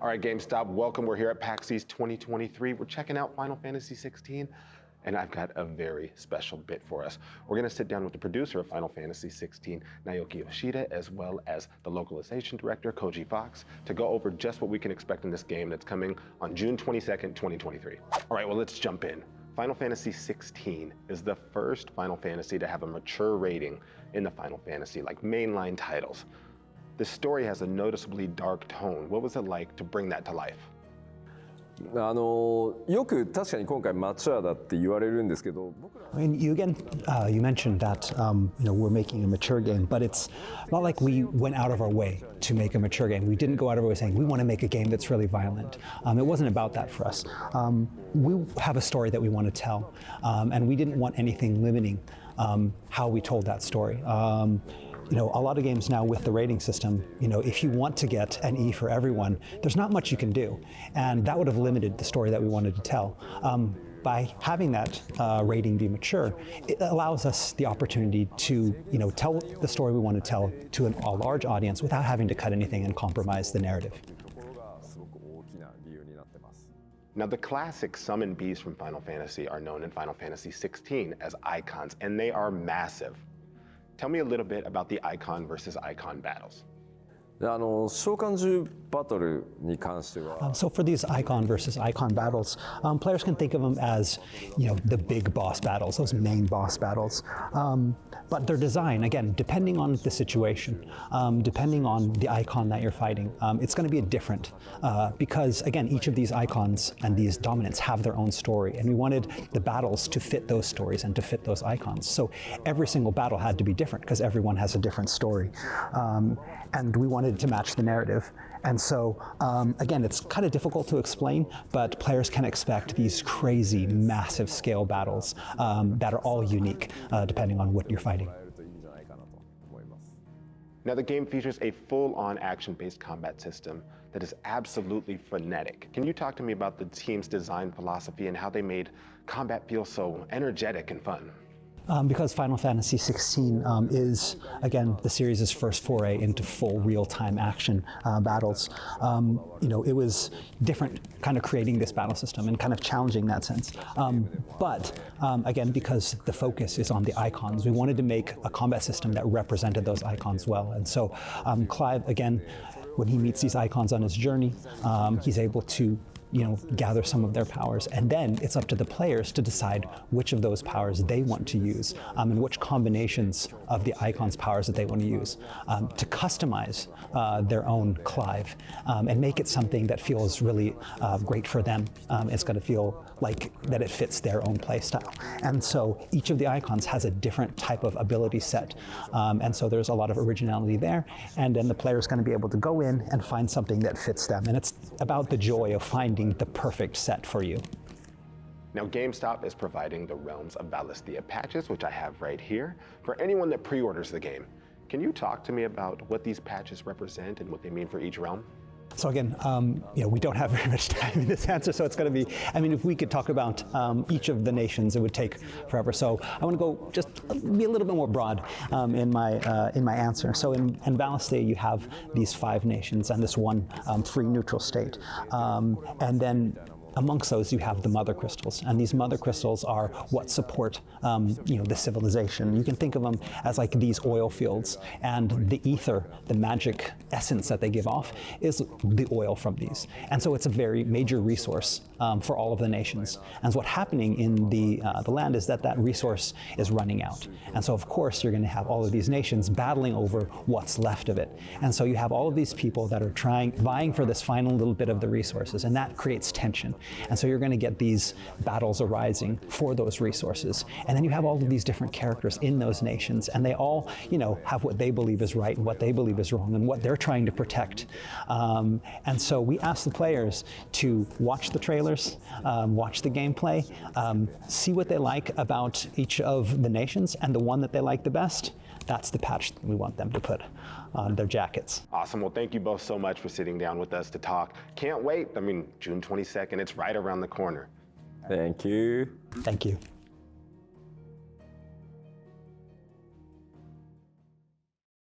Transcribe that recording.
All right, GameStop, welcome. We're here at PAX East 2023. We're checking out Final Fantasy XVI, and I've got a very special bit for us. We're gonna sit down with the producer of Final Fantasy XVI, Naoki Yoshida, as well as the localization director, Koji, to go over just what we can expect in this game that's coming on June 22nd, 2023. All right, well, let's jump in. Final Fantasy XVI is the first Final Fantasy to have a mature rating in the Final Fantasy, like mainline titles. The story has a noticeably dark tone. What was it like to bring that to life? よく確かに今回マチュアだって言われるんですけど、I mean, you mentioned that we're making a mature game, but it's not like we went out of our way to make a mature game. We didn't go out of our way saying we want to make a game that's really violent. It wasn't about that for us. We have a story that we want to tell, and we didn't want anything limiting how we told that story. A lot of games now with the rating system, if you want to get an E for everyone, there's not much you can do. And that would have limited the story that we wanted to tell. By having that rating be mature, it allows us the opportunity to, tell the story we want to tell to a large audience without having to cut anything and compromise the narrative. Now, the classic summon beasts from Final Fantasy are known in Final Fantasy XVI as icons, and they are massive. Tell me a little bit about the icon versus icon battles. 召喚獣バトルに関しては So for these icon versus icon battles, players can think of them as, the big boss battles, those main boss battles. But their design, again, depending on the situation, depending on the icon that you're fighting, it's going to be different because, again, each of these icons and these dominants have their own story, and we wanted the battles to fit those stories and to fit those icons. So every single battle had to be different because everyone has a different story. And we wanted to match the narrative. And so, again, it's kind of difficult to explain, but players can expect these crazy, massive scale battles that are all unique, depending on what you're fighting. Now, the game features a full-on action-based combat system that is absolutely frenetic. Can you talk to me about the team's design philosophy and how they made combat feel so energetic and fun? Because Final Fantasy XVI is, again, the series' first foray into full real-time action battles, it was different kind of creating this battle system and kind of challenging that sense. But again, because the focus is on the icons, we wanted to make a combat system that represented those icons well. And so Clive, again, when he meets these icons on his journey, he's able to gather some of their powers, and then it's up to the players to decide which of those powers they want to use and which combinations of the icons' powers that they want to use to customize their own Clive and make it something that feels really great for them. It's going to feel like that it fits their own play style. And so each of the icons has a different type of ability set. And so there's a lot of originality there. And then the player is going to be able to go in and find something that fits them. And it's about the joy of finding the perfect set for you. Now, GameStop is providing the Realms of Valisthea patches, which I have right here, for anyone that pre-orders the game. Can you talk to me about what these patches represent and what they mean for each realm? So again, we don't have very much time in this answer, so it's going to be, if we could talk about each of the nations, it would take forever. So I want to go just be a little bit more broad in my answer. So in Valisthea, you have these 5 nations and this one free neutral state. And then amongst those, you have the mother crystals, and these mother crystals are what support, the civilization. You can think of them as like these oil fields, and the ether, the magic essence that they give off, is the oil from these. And so it's a very major resource for all of the nations. And so what's happening in the land is that resource is running out. And so of course you're going to have all of these nations battling over what's left of it. And so you have all of these people that are vying for this final little bit of the resources, and that creates tension. And so you're going to get these battles arising for those resources. And then you have all of these different characters in those nations, and they all, have what they believe is right and what they believe is wrong and what they're trying to protect. And so we ask the players to watch the trailers, watch the gameplay, see what they like about each of the nations, and the one that they like the best, that's the patch that we want them to put on their jackets. Awesome. Well, thank you both so much for sitting down with us to talk. Can't wait. June 22nd, it's right around the corner. Thank you. Thank you.